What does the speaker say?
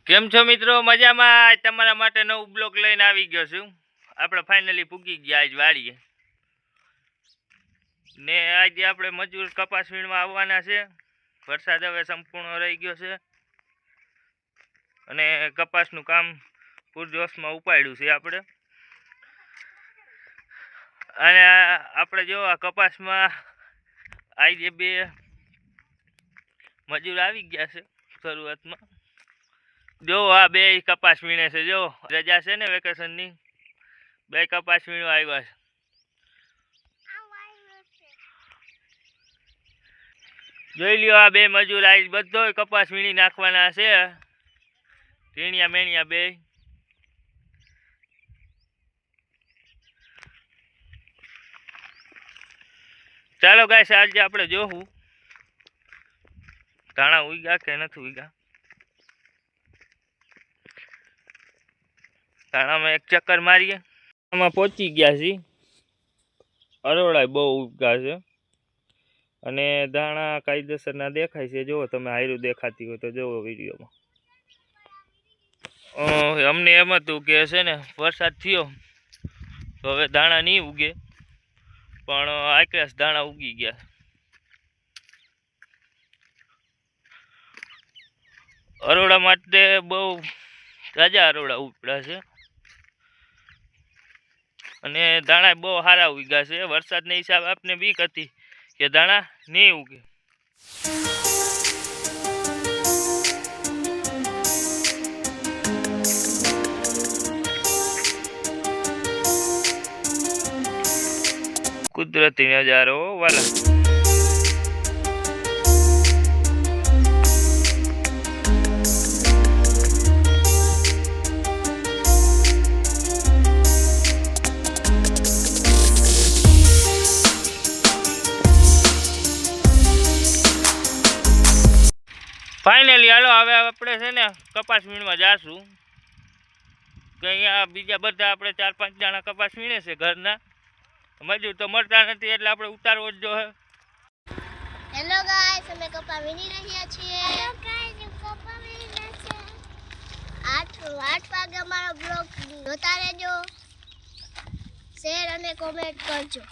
કેમ છો મિત્રો? મજામાં? તમારા માટે નવો બ્લોગ લઈને આવી ગયો છું. આપણે ફાઇનલી પૂગી ગયા આજ વાડીએ ને આજે આપણે મજૂર કપાસ વીણવા આવવાના છે. વરસાદ હવે સંપૂર્ણ રહી ગયો છે અને કપાસનું કામ પૂરજોશમાં ઉપાડ્યું છે આપણે. અને આપણે જો આ કપાસમાં આજે બે મજૂર આવી ગયા છે શરૂઆતમાં. જો આ બે કપાસ વીણે છે. જો રજા છે ને વેકેશનની, બે કપાસ વીણવા આવ્યા છે. જોઈ લ્યો આ બે મજૂર આજ બધો કપાસ વીણી નાખવાના છે. ટીણિયા મેણિયા બે. ચાલો ગાઈસ, આજે આપણે જોવું ધાણા ઉગ્યા કે નથી ઉગ્યા. ધાણામાં એક ચક્કર મારીએ. આમાં પહોંચી ગયા છીએ. અરોડા બહુ ઉગ્યા છે અને ધાણા કાયદેસરના દેખાય છે. જુઓ તમે, હાયરું દેખાતી હોય તો જુઓ વિડીયોમાં. અમને એમ હતું કે છે ને વરસાદ થયો તો હવે ધાણા નહીં ઉગે, પણ આકાશ ધાણા ઉગી ગયા. અરોડા માટે બહુ તાજા અરોડા ઉપડ્યા છે અને ધાણા બહુ સારા ઉગ્યા છે. વરસાદના હિસાબે આપને બીક હતી કે ધાણા નહીં ઉગે. કુદરતી નજારો વાલા. ફાઇનલી હાલો હવે આપણે છે ને કપાસ વીણવા જાશું. કે અહીંયા બીજા બધા આપણે 4-5 જણા કપાસ વીણે છે ઘરના. મજૂર તો મળતા નથી એટલે આપણે ઉતારવો જ જોઈએ. હેલો ગાઈસ, અમે કપા વીણી રહ્યા છીએ. હેલો ગાઈસ, કપા વીણી રહ્યા છે. 8 વાગે અમારો બ્લોગ જોતા રહેજો. શેર અને કોમેન્ટ કરજો.